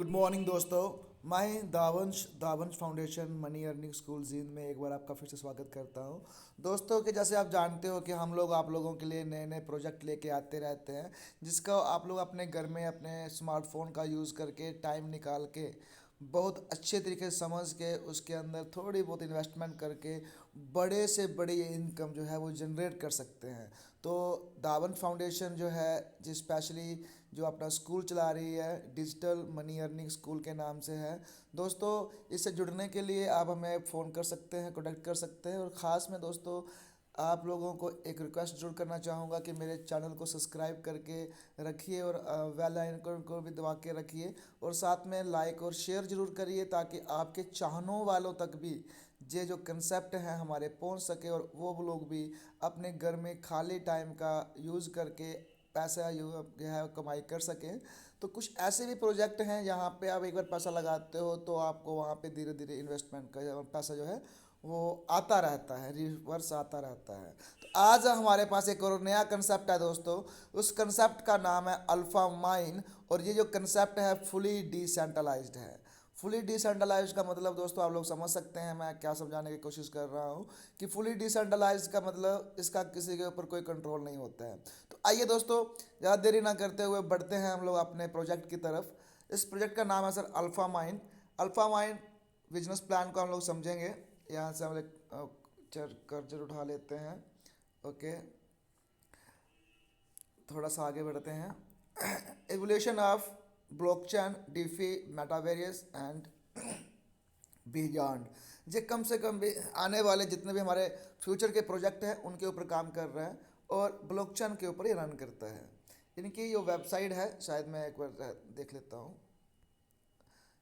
Good morning दोस्तों। मैं Davansh foundation money earning school Jind में एक बार आपका फिर से स्वागत करता हूं। दोस्तों कि जैसे आप जानते हो कि हम लोग आप लोगों के लिए नए नए प्रोजेक्ट लेके आते रहते हैं, जिसका आप लोग अपने घर में अपने स्मार्टफोन का यूज़ करके टाइम निकाल के बहुत अच्छे तरीके से समझ के उसके अंदर थोड़ी बहुत इन्वेस्टमेंट करके बड़े से बड़ी इनकम जो है वो जनरेट कर सकते हैं। तो दावन फाउंडेशन जो है जो स्पेशली जो अपना स्कूल चला रही है, डिजिटल मनी अर्निंग स्कूल के नाम से है। दोस्तों, इससे जुड़ने के लिए आप हमें फ़ोन कर सकते हैं, कॉन्टेक्ट कर सकते हैं। और ख़ास में दोस्तों, आप लोगों को एक रिक्वेस्ट जरूर करना चाहूँगा कि मेरे चैनल को सब्सक्राइब करके रखिए और बेल आइकन को भी दबा के रखिए, और साथ में लाइक और शेयर ज़रूर करिए ताकि आपके चाहनों वालों तक भी ये जो कंसेप्ट हैं हमारे पहुंच सके और वो लोग भी अपने घर में खाली टाइम का यूज़ करके पैसा जो है कमाई कर सकें। तो कुछ ऐसे भी प्रोजेक्ट हैं जहाँ पे आप एक बार पैसा लगाते हो तो आपको वहाँ पे धीरे धीरे इन्वेस्टमेंट का पैसा जो है वो आता रहता है, रिवर्स आता रहता है। तो आज हमारे पास एक और नया कंसेप्ट है दोस्तों। उस कंसेप्ट का नाम है अल्फा माइन, और ये जो कंसेप्ट है फुली डिसेंट्रलाइज्ड है। फुली डिसेंट्रलाइज का मतलब दोस्तों आप लोग समझ सकते हैं मैं क्या समझाने की कोशिश कर रहा हूँ कि फुली डिसेंट्रलाइज का मतलब इसका किसी के ऊपर कोई कंट्रोल नहीं होता है। तो आइए दोस्तों, ज़्यादा देरी ना करते हुए बढ़ते हैं हम लोग अपने प्रोजेक्ट की तरफ। इस प्रोजेक्ट का नाम है sir alpha mine. Alpha mine business plan को हम लोग समझेंगे। यहाँ से हम एक कर्ज उठा लेते हैं। ओके, थोड़ा सा आगे बढ़ते हैं। Evolution of blockchain, DeFi, metaverse and beyond. ये कम से कम भी आने वाले जितने भी हमारे फ्यूचर के प्रोजेक्ट हैं उनके ऊपर काम कर रहे हैं और ब्लॉकचेन के ऊपर ही रन करता है। इनकी जो वेबसाइट है, शायद मैं एक बार देख लेता हूँ।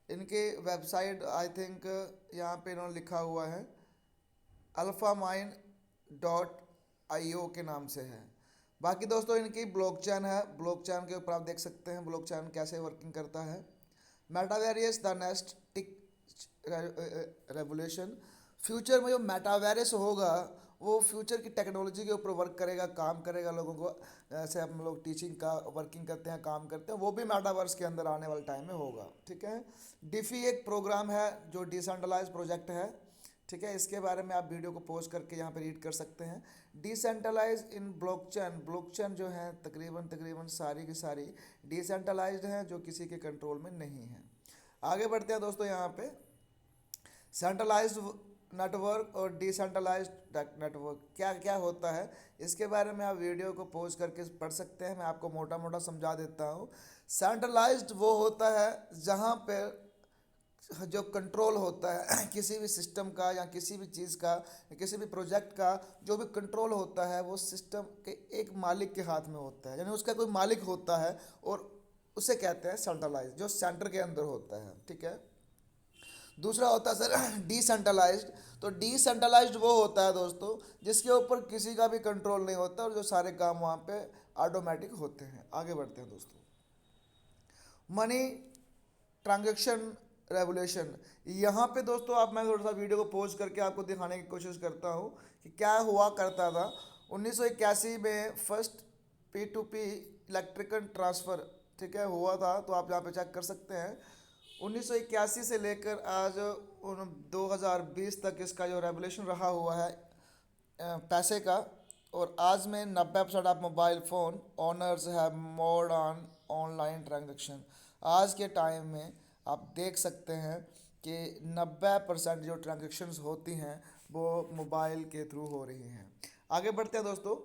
इनकी वेबसाइट आई थिंक यहाँ पे इन्होंने लिखा हुआ है alphamine.io के नाम से है। बाकी दोस्तों इनकी ब्लॉकचेन है, ब्लॉकचेन के ऊपर आप देख सकते हैं ब्लॉकचेन कैसे वर्किंग करता है। Metaverse the next tech revolution. Future में जो मेटावेरियस होगा वो फ्यूचर की टेक्नोलॉजी के ऊपर वर्क करेगा, काम करेगा लोगों को। जैसे हम लोग टीचिंग का वर्किंग करते हैं, काम करते हैं, वो भी मेटावर्स के अंदर आने वाले टाइम में होगा। ठीक है। डिफी एक प्रोग्राम है जो डिसेंट्रलाइज प्रोजेक्ट है। ठीक है, इसके बारे में आप वीडियो को पॉज करके यहाँ पे रीड कर सकते हैं। डिसेंट्रलाइज इन ब्लॉकचेन, ब्लॉकचेन जो है तकरीबन तकरीबन सारी की सारी डिसेंट्रलाइज्ड हैं, जो किसी के कंट्रोल में नहीं है। आगे बढ़ते हैं दोस्तों। यहाँ पे सेंट्रलाइज्ड नेटवर्क और डिसेंट्रलाइज्ड नेटवर्क क्या क्या होता है, इसके बारे में आप वीडियो को पॉज करके पढ़ सकते हैं। मैं आपको मोटा मोटा समझा देता हूँ। सेंट्रलाइज्ड वो होता है जहाँ पे जो कंट्रोल होता है किसी भी सिस्टम का या किसी भी चीज़ का या किसी भी प्रोजेक्ट का, जो भी कंट्रोल होता है वो सिस्टम के एक मालिक के हाथ में होता है, यानी उसका कोई मालिक होता है और उसे कहते हैं सेंट्रलाइज, जो सेंटर के अंदर होता है। ठीक है। दूसरा होता है सर डिसेंट्रलाइज्ड। तो डिसेंट्रलाइज्ड वो होता है दोस्तों जिसके ऊपर किसी का भी कंट्रोल नहीं होता और जो सारे काम वहाँ पे ऑटोमेटिक होते हैं। आगे बढ़ते हैं दोस्तों। Money transaction revolution. यहाँ पे दोस्तों आप, मैं थोड़ा सा वीडियो को पॉज करके आपको दिखाने की कोशिश करता हूँ कि क्या हुआ करता था। 1981 में first P to P electrical transfer, ठीक है, हुआ था। तो आप यहाँ पे चेक कर सकते हैं 1981 से लेकर आज 2020 तक इसका जो रेवोल्यूशन रहा हुआ है पैसे का। और आज में 90% of mobile phone owners have mode on online transaction. आज के टाइम में आप देख सकते हैं कि 90% जो ट्रांजेक्शन्स होती हैं वो मोबाइल के थ्रू हो रही हैं। आगे बढ़ते हैं दोस्तों।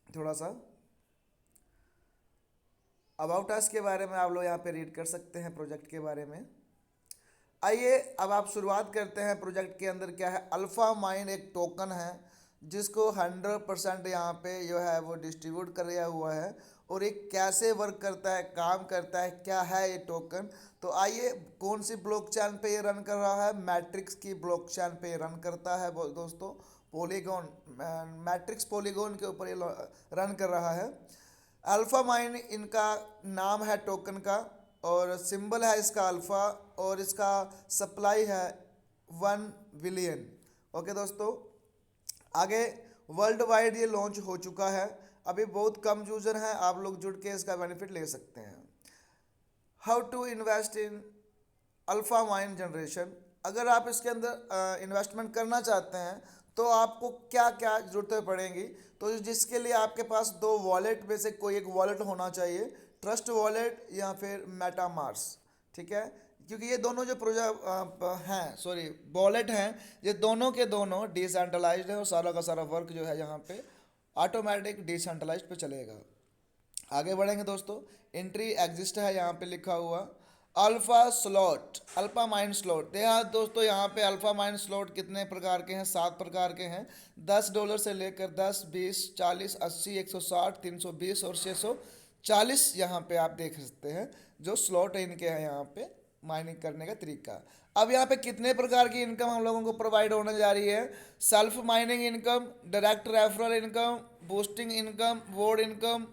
थोड़ा सा अबाउट अस के बारे में आप लोग यहाँ पे रीड कर सकते हैं, प्रोजेक्ट के बारे में। आइए अब आप शुरुआत करते हैं प्रोजेक्ट के अंदर क्या है। अल्फ़ा माइन एक टोकन है जिसको 100% यहाँ पे जो है वो डिस्ट्रीब्यूट कर दिया हुआ है। और ये कैसे वर्क करता है, काम करता है, क्या है ये टोकन। तो आइए, कौन सी ब्लॉकचेन पे ये रन कर रहा है, मैट्रिक्स की ब्लॉकचेन पे रन करता है दोस्तों। पॉलीगॉन, मैट्रिक्स पॉलीगॉन के ऊपर ये रन कर रहा है। अल्फ़ा माइन इनका नाम है टोकन का, और सिंबल है इसका अल्फ़ा, और इसका सप्लाई है 1 बिलियन। ओके दोस्तों, आगे वर्ल्ड वाइड ये लॉन्च हो चुका है। अभी बहुत कम यूज़र हैं, आप लोग जुड़ के इसका बेनिफिट ले सकते हैं। How to invest in alpha mine generation. अगर आप इसके अंदर इन्वेस्टमेंट करना चाहते हैं तो आपको क्या क्या ज़रूरतें पड़ेंगी। तो जिसके लिए आपके पास दो वॉलेट में से कोई एक वॉलेट होना चाहिए, ट्रस्ट वॉलेट या फिर मेटामार्स। ठीक है, क्योंकि ये दोनों जो प्रोजेक्ट हैं, सॉरी वॉलेट हैं, ये दोनों के दोनों डिसेंट्रलाइज्ड है और सारा का सारा वर्क जो है यहाँ पे ऑटोमेटिक डिसेंट्रलाइज्ड पे चलेगा। आगे बढ़ेंगे दोस्तों। एंट्री एग्जिस्ट है यहाँ पे लिखा हुआ। Alpha slot, alpha mine slot, देखा दोस्तों यहाँ पे अल्फा माइन स्लॉट कितने प्रकार के हैं, 7 प्रकार के हैं। $10 से लेकर 10, 20, 40, 80, 160, 320 और 640 यहाँ पे आप देख सकते हैं जो स्लॉट इनके हैं यहाँ पे माइनिंग करने का तरीका। अब यहाँ पे कितने प्रकार की इनकम हम लोगों को प्रोवाइड होने जा रही है। Self mining income, direct referral income, boosting income, board income,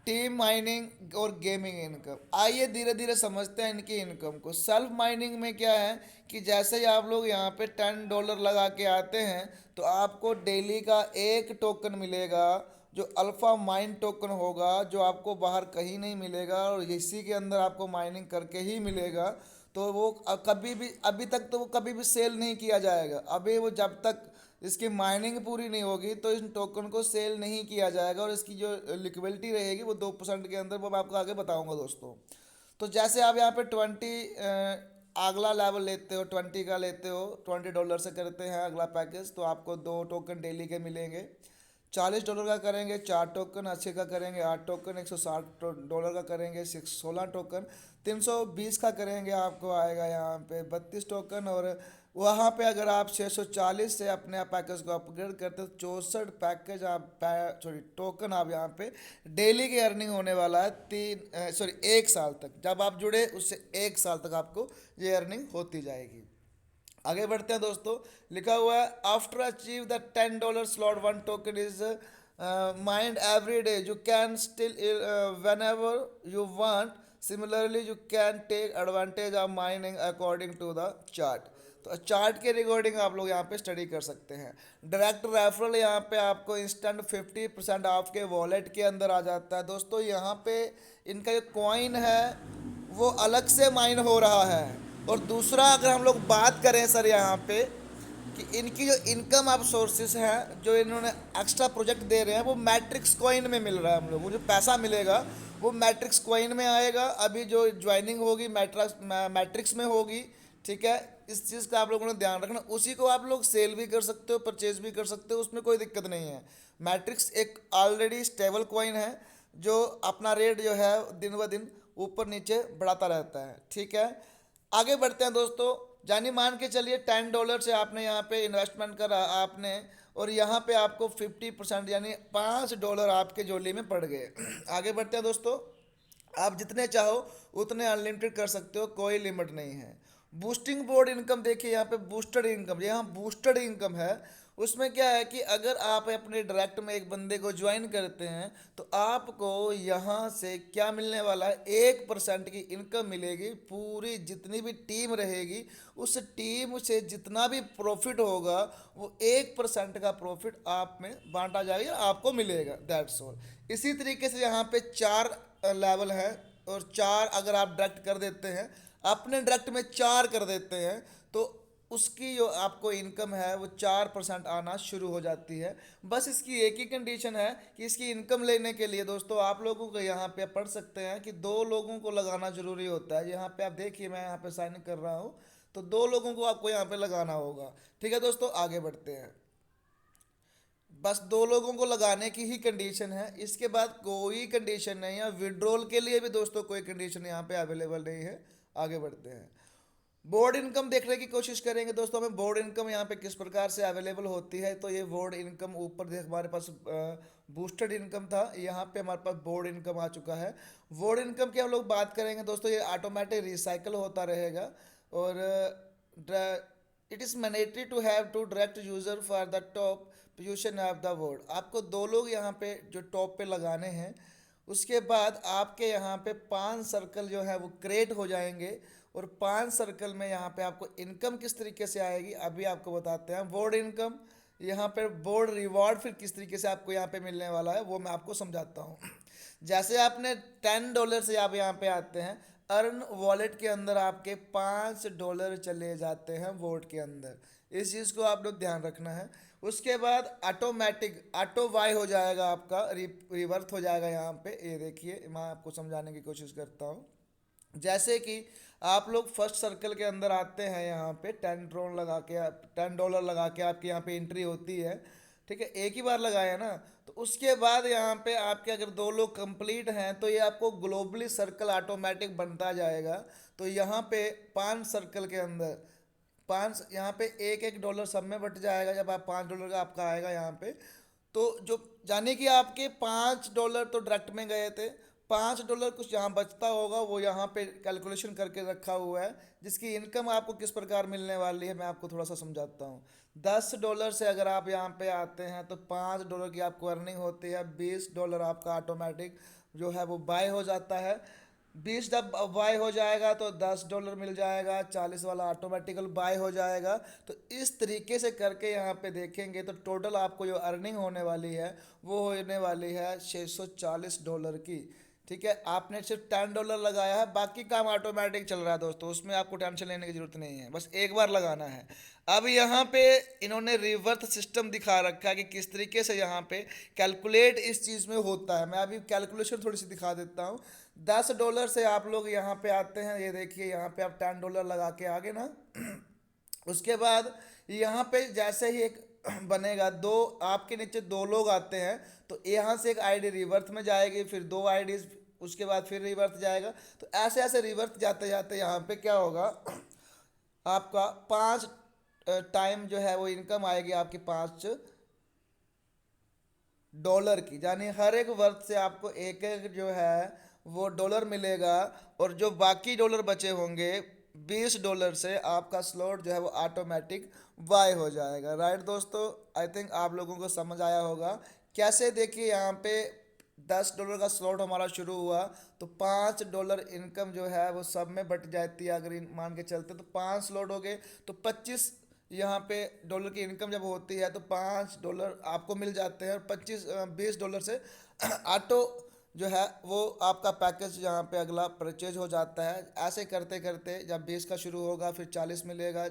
team mining और गेमिंग इनकम। आइए धीरे धीरे समझते हैं इनकी इनकम को। सेल्फ माइनिंग में क्या है कि जैसे ही आप लोग यहाँ पे $10 लगा के आते हैं तो आपको डेली का एक टोकन मिलेगा जो अल्फा माइन टोकन होगा, जो आपको बाहर कहीं नहीं मिलेगा और इसी के अंदर आपको माइनिंग करके ही मिलेगा। तो वो कभी भी, अभी तक तो वो कभी भी सेल नहीं किया जाएगा। अभी वो जब तक इसकी माइनिंग पूरी नहीं होगी तो इस टोकन को सेल नहीं किया जाएगा और इसकी जो लिक्विडिटी रहेगी वो 2% के अंदर, वो मैं आपको आगे बताऊंगा दोस्तों। तो जैसे आप यहाँ पे अगला लेवल लेते हो, 20 का लेते हो, $20 से करते हैं अगला पैकेज, तो आपको 2 टोकन डेली के मिलेंगे। $40 का करेंगे 4 टोकन, 80 का करेंगे 8 टोकन, $160 का करेंगे 16 टोकन, 320 का करेंगे आपको आएगा यहाँ पे 32 टोकन। और वहाँ पे अगर आप 640 से अपने पैकेज को अपग्रेड करते हो 64 पैकेज आप सॉरी टोकन आप यहाँ पे डेली की अर्निंग होने वाला है 1 साल तक। जब आप जुड़े उससे 1 साल तक आपको ये अर्निंग होती जाएगी। आगे बढ़ते हैं दोस्तों। लिखा हुआ है after achieve the $10 slot 1 token is mind every day, you can still whenever you want, similarly you can take advantage of mining according to the chart. तो चार्ट के रिकॉर्डिंग आप लोग यहाँ पे स्टडी कर सकते हैं। डायरेक्ट रेफरल यहाँ पे आपको इंस्टेंट 50% ऑफ के वॉलेट के अंदर आ जाता है दोस्तों। यहाँ पे इनका जो कॉइन है वो अलग से माइन हो रहा है। और दूसरा अगर हम लोग बात करें सर यहाँ पे कि इनकी जो इनकम आप सोर्सेस हैं जो इन्होंने एक्स्ट्रा प्रोजेक्ट दे रहे हैं वो मैट्रिक्स कॉइन में मिल रहा है। हम लोग को जो पैसा मिलेगा वो मैट्रिक्स कॉइन में आएगा। अभी जो ज्वाइनिंग होगी मैट्रिक्स में होगी। ठीक है, इस चीज़ का आप लोगों ने ध्यान रखना। उसी को आप लोग सेल भी कर सकते हो, परचेज भी कर सकते हो, उसमें कोई दिक्कत नहीं है। मैट्रिक्स एक ऑलरेडी स्टेबल कॉइन है जो अपना रेट जो है दिन ब दिन ऊपर नीचे बढ़ाता रहता है। ठीक है, आगे बढ़ते हैं दोस्तों। जानी मान के चलिए $10 से आपने यहाँ पे इन्वेस्टमेंट करा आपने, और यहाँ पे आपको 50% यानी $5 आपके झोली में पड़ गए। आगे बढ़ते हैं दोस्तों। आप जितने चाहो उतने अनलिमिटेड कर सकते हो, कोई लिमिट नहीं है। बूस्टिंग बोर्ड इनकम देखिए यहाँ पे बूस्टेड इनकम, यहाँ बूस्टेड इनकम है। उसमें क्या है कि अगर आप अपने डायरेक्ट में एक बंदे को ज्वाइन करते हैं तो आपको यहाँ से क्या मिलने वाला है, 1% की इनकम मिलेगी। पूरी जितनी भी टीम रहेगी उस टीम से जितना भी प्रॉफिट होगा वो 1% का प्रॉफिट आप में बांटा जाएगा, आपको मिलेगा। That's all. इसी तरीके से यहाँ पे 4 लेवल है और 4 अगर आप डायरेक्ट कर देते हैं, अपने डायरेक्ट में 4 कर देते हैं तो उसकी जो आपको इनकम है वो 4% आना शुरू हो जाती है। बस इसकी एक ही कंडीशन है कि इसकी इनकम लेने के लिए दोस्तों आप लोगों को यहाँ पे पढ़ सकते हैं कि 2 लोगों को लगाना जरूरी होता है। यहाँ पे आप देखिए मैं यहाँ पे साइन कर रहा हूँ, तो 2 लोगों को आपको यहाँ पे लगाना होगा। ठीक है दोस्तों, आगे बढ़ते हैं। बस 2 लोगों को लगाने की ही कंडीशन है, इसके बाद कोई कंडीशन नहीं है। विड्रॉल के लिए भी दोस्तों कोई कंडीशन यहाँ पे अवेलेबल नहीं है। आगे बढ़ते हैं। बोर्ड इनकम देखने की कोशिश करेंगे दोस्तों। हमें बोर्ड इनकम यहाँ पे किस प्रकार से अवेलेबल होती है। तो ये बोर्ड इनकम ऊपर देख हमारे पास बूस्टेड इनकम था, यहाँ पे हमारे पास बोर्ड इनकम आ चुका है। बोर्ड इनकम की हम लोग बात करेंगे दोस्तों, ये ऑटोमेटिक रिसाइकल होता रहेगा और it is mandatory to have to direct user for the top position of the board. आपको 2 लोग यहाँ पे जो टॉप पे लगाने हैं, उसके बाद आपके यहाँ पे 5 सर्कल जो है वो क्रिएट हो जाएंगे और 5 सर्कल में यहाँ पे आपको इनकम किस तरीके से आएगी अभी आपको बताते हैं। बोर्ड इनकम, यहाँ पे बोर्ड रिवॉर्ड फिर किस तरीके से आपको यहाँ पे मिलने वाला है वो मैं आपको समझाता हूँ। जैसे आपने $10 से आप यहाँ पे आते हैं, अर्न वॉलेट के अंदर आपके $5 चले जाते हैं वोट के अंदर। इस चीज़ को आप लोग ध्यान रखना है। उसके बाद ऑटोमेटिक ऑटो बाय हो जाएगा आपका, रिवर्थ हो जाएगा यहाँ पे। ये देखिए मैं आपको समझाने की कोशिश करता हूँ। जैसे कि आप लोग फर्स्ट सर्कल के अंदर आते हैं, यहाँ पे $10 लगा के आपकी यहाँ पे एंट्री होती है। ठीक है, एक ही बार लगाया ना, तो उसके बाद यहाँ पे आपके अगर 2 लोग कंप्लीट हैं तो ये आपको ग्लोबली सर्कल ऑटोमेटिक बनता जाएगा। तो यहाँ पे 5 सर्कल के अंदर पाँच, यहाँ पे $1 सब में बट जाएगा। जब आप $5 का आपका आएगा यहाँ पे, तो जो जाने कि आपके $5 तो डायरेक्ट में गए थे, $5 कुछ यहाँ बचता होगा, वो यहाँ पे कैलकुलेशन करके रखा हुआ है, जिसकी इनकम आपको किस प्रकार मिलने वाली है मैं आपको थोड़ा सा समझाता हूँ। $10 से अगर आप यहाँ पे आते हैं तो $5 की आपको अर्निंग होती है। $20 आपका ऑटोमेटिक जो है वो बाय हो जाता है। 20 जब बाय हो जाएगा तो $10 मिल जाएगा, 40 वाला ऑटोमेटिकल बाय हो जाएगा। तो इस तरीके से करके यहाँ पे देखेंगे तो टोटल आपको जो अर्निंग होने वाली है वो होने वाली है $640 की। ठीक है, आपने सिर्फ $10 लगाया है, बाकी काम ऑटोमेटिक चल रहा है दोस्तों, उसमें आपको टेंशन लेने की जरूरत नहीं है, बस एक बार लगाना है। अब यहाँ पे इन्होंने रिवर्स सिस्टम दिखा रखा है कि किस तरीके से यहाँ पे कैलकुलेट इस चीज़ में होता है। मैं अभी कैलकुलेशन थोड़ी सी दिखा देता हूँ। $10 से आप लोग यहाँ पे आते हैं, ये देखिए यहाँ पे आप $10 लगा के आगे ना उसके बाद यहाँ पे जैसे ही एक बनेगा, दो आपके नीचे 2 लोग आते हैं, तो यहाँ से एक आईडी रिवर्थ में जाएगी, फिर 2 आईडी, उसके बाद फिर रिवर्थ जाएगा। तो ऐसे ऐसे रिवर्थ जाते जाते यहाँ पे क्या होगा, आपका 5 टाइम जो है वो इनकम आएगी आपकी $5 की। यानी हर एक वर्थ से आपको एक एक जो है वो डॉलर मिलेगा, और जो बाकी डॉलर बचे होंगे $20 से आपका स्लॉट जो है वो ऑटोमेटिक बाय हो जाएगा। राइट दोस्तों, आई थिंक आप लोगों को समझ आया होगा। कैसे, देखिए यहाँ पे $10 का स्लॉट हमारा शुरू हुआ, तो $5 इनकम जो है वो सब में बट जाती है। अगर मान के चलते तो 5 स्लॉट हो गए, तो 25 यहाँ पे डॉलर की इनकम जब होती है तो $5 आपको मिल जाते हैं, और 20 से ऑटो जो है वो आपका पैकेज यहाँ पे अगला परचेज हो जाता है। ऐसे करते करते जब 20 का शुरू होगा, फिर 40 मिलेगा,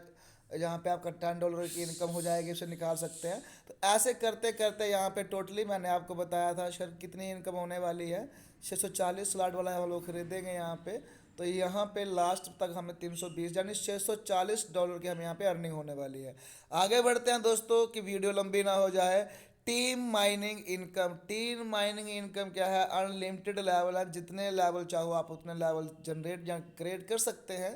यहाँ पे आपका $10 की इनकम हो जाएगी, उसे निकाल सकते हैं। तो ऐसे करते करते यहाँ पे टोटली मैंने आपको बताया था सर कितनी इनकम होने वाली है। 640 स्लॉट वाला हम लोग खरीदेंगे यहाँ पे, तो यहाँ पे लास्ट तक हमें 320 यानी $640 की हम यहाँ पे अर्निंग होने वाली है। आगे बढ़ते हैं दोस्तों कि वीडियो लंबी ना हो जाए। Team mining income, team mining income क्या है, अनलिमिटेड लेवल है, जितने लेवल चाहो आप उतने लेवल जनरेट या क्रिएट कर सकते हैं।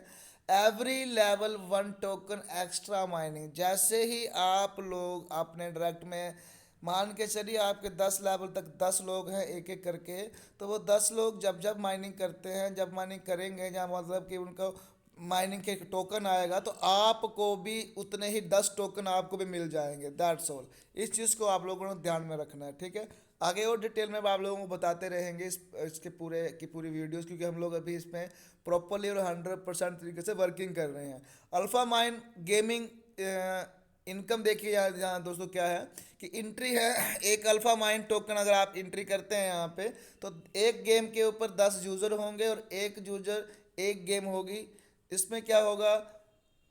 Every level 1 token extra mining, जैसे ही आप लोग अपने डायरेक्ट में मान के चलिए आपके 10 लेवल तक 10 लोग हैं एक एक करके, तो वो 10 लोग जब जब माइनिंग करते हैं, जब माइनिंग करेंगे या मतलब कि उनका माइनिंग के टोकन आएगा, तो आपको भी उतने ही 10 टोकन आपको भी मिल जाएंगे। दैट्स ऑल, इस चीज़ को आप लोगों ने ध्यान में रखना है। ठीक है, आगे और डिटेल में आप लोगों को बताते रहेंगे इसके पूरे की पूरी वीडियोस, क्योंकि हम लोग अभी इसमें प्रॉपरली और 100% तरीके से वर्किंग कर रहे हैं। अल्फा माइन गेमिंग इनकम देखिए यहाँ दोस्तों क्या है कि एंट्री है, एक अल्फा माइन टोकन अगर आप एंट्री करते हैं यहाँ पे, तो एक गेम के ऊपर 10 यूज़र होंगे और एक यूज़र एक गेम होगी। इसमें क्या होगा,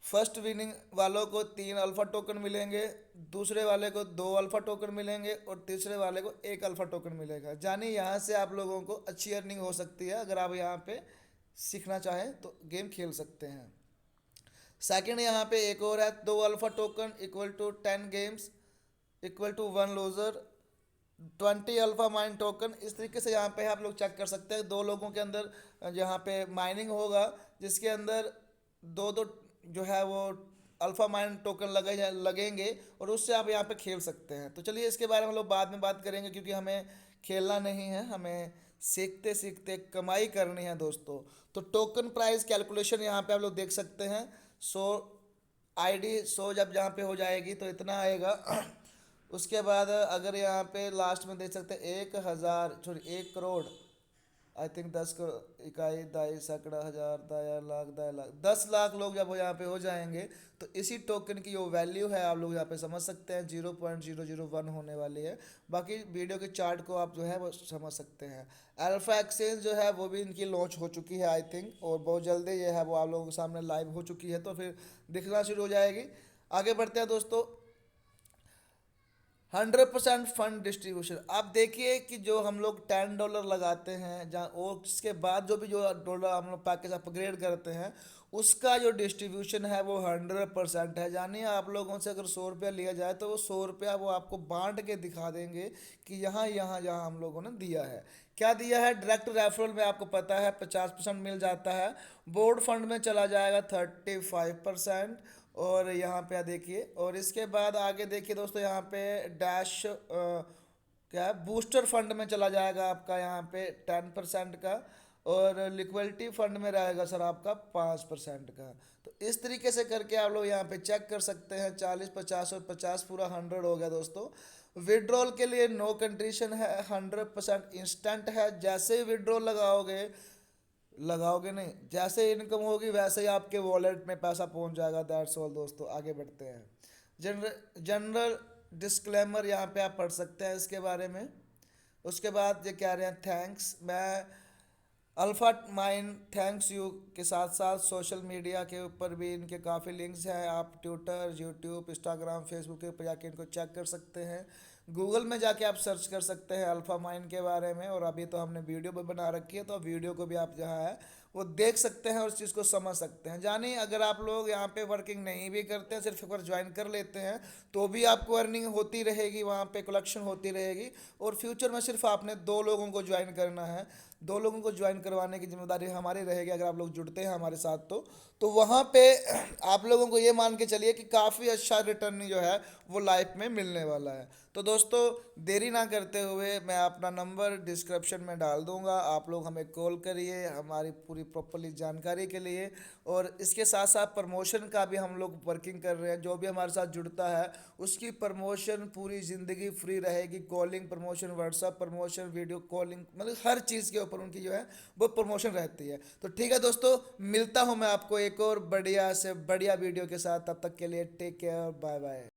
फर्स्ट विनिंग वालों को 3 अल्फा टोकन मिलेंगे, दूसरे वाले को 2 अल्फा टोकन मिलेंगे, और तीसरे वाले को 1 अल्फा टोकन मिलेगा। यानी यहाँ से आप लोगों को अच्छी अर्निंग हो सकती है। अगर आप यहाँ पे सीखना चाहें तो गेम खेल सकते हैं। सेकंड यहाँ पे एक और है, 2 alpha token equal to 10 games equal to 1 loser, 20 alpha mine token. इस तरीके से यहाँ पे आप लोग चेक कर सकते हैं। 2 लोगों के अंदर यहाँ पे माइनिंग होगा, जिसके अंदर दो दो जो है वो अल्फा माइन टोकन लगेंगे, और उससे आप यहाँ पे खेल सकते हैं। तो चलिए इसके बारे में हम लोग बाद में बात करेंगे, क्योंकि हमें खेलना नहीं है, हमें सीखते सीखते कमाई करनी है दोस्तों। तो टोकन प्राइस कैलकुलेशन यहाँ पे आप लोग देख सकते हैं। 100 जब यहाँ पे हो जाएगी तो इतना आएगा। उसके बाद अगर यहाँ पे लास्ट में देख सकते हैं 1,000 सॉरी 1 करोड़ आई थिंक 10 इकाई, दाई, सैकड़ा, हजार, दाया, लाख, दाया, लाख, 10 लाख लोग जब वो यहाँ पे हो जाएंगे तो इसी टोकन की जो वैल्यू है आप लोग यहाँ पे समझ सकते हैं 0.001 होने वाली है। बाकी वीडियो के चार्ट को आप जो है वो समझ सकते हैं। अल्फा एक्सचेंज जो है वो भी इनकी लॉन्च हो चुकी है आई थिंक, और बहुत जल्दी ये है वो आप लोगों के सामने लाइव हो चुकी है, तो फिर दिखना शुरू हो जाएगी। आगे बढ़ते हैं दोस्तों। 100% फंड डिस्ट्रीब्यूशन। आप देखिए कि जो हम लोग $10 लगाते हैं जहाँ, और उसके बाद जो भी जो डॉलर हम लोग पैकेज अपग्रेड करते हैं उसका जो डिस्ट्रीब्यूशन है वो 100% है। यानी आप लोगों से अगर 100 रुपया लिया जाए तो वो 100 रुपया वो आपको बांट के दिखा देंगे कि यहाँ यहाँ यहाँ हम लोगों ने दिया है। क्या दिया है? डायरेक्ट रेफरल में आपको पता है 50% मिल जाता है। बोर्ड फंड में चला जाएगा 35%। और यहाँ पे देखिए, और इसके बाद आगे देखिए दोस्तों, यहाँ पे डैश क्या है, बूस्टर फंड में चला जाएगा आपका यहाँ पे 10% का। और लिक्विडिटी फंड में रहेगा सर आपका 5% का। तो इस तरीके से करके आप लोग यहाँ पे चेक कर सकते हैं। 40, 50 और 50 पूरा 100 हो गया दोस्तों। विड्रॉल के लिए नो कंडीशन है, 100% इंस्टेंट है। जैसे ही विड्रॉल लगाओगे नहीं, जैसे इनकम होगी वैसे ही आपके वॉलेट में पैसा पहुंच जाएगा। दैट्स ऑल दोस्तों। आगे बढ़ते हैं। जनरल डिस्क्लेमर यहाँ पे आप पढ़ सकते हैं इसके बारे में। उसके बाद ये कह रहे हैं थैंक्स। मैं अल्फा माइन थैंक्स यू के साथ साथ सोशल मीडिया के ऊपर भी इनके काफ़ी लिंक्स हैं। आप ट्विटर, यूट्यूब, इंस्टाग्राम, फेसबुक के ऊपर जाके इनको चेक कर सकते हैं। गूगल में जाके आप सर्च कर सकते हैं अल्फा माइन के बारे में। और अभी तो हमने वीडियो भी बना रखी है, तो वीडियो को भी आप जहाँ है वो देख सकते हैं और उस चीज़ को समझ सकते हैं। जानिए, अगर आप लोग यहाँ पे वर्किंग नहीं भी करते हैं, सिर्फ एक बार ज्वाइन कर लेते हैं तो भी आपको अर्निंग होती रहेगी, वहाँ पे कलेक्शन होती रहेगी। और फ्यूचर में सिर्फ आपने 2 लोगों को ज्वाइन करना है। 2 लोगों को ज्वाइन करवाने की जिम्मेदारी हमारी रहेगी अगर आप लोग जुड़ते हैं हमारे साथ। तो वहाँ पे आप लोगों को ये मान के चलिए कि काफ़ी अच्छा रिटर्न जो है वो लाइफ में मिलने वाला है। तो दोस्तों, देरी ना करते हुए मैं अपना नंबर डिस्क्रिप्शन में डाल दूंगा, आप लोग हमें कॉल करिए हमारी पूरी प्रॉपरली जानकारी के लिए। और इसके साथ साथ प्रमोशन का भी हम लोग वर्किंग कर रहे हैं। जो भी हमारे साथ जुड़ता है उसकी प्रमोशन पूरी ज़िंदगी फ्री रहेगी। Calling promotion, WhatsApp promotion, video calling, मतलब हर चीज़ के ऊपर उनकी जो है वो प्रमोशन रहती है। तो ठीक है दोस्तों, मिलता हूँ मैं आपको एक और बढ़िया से बढ़िया वीडियो के साथ। तब तक के लिए टेक केयर, बाय बाय।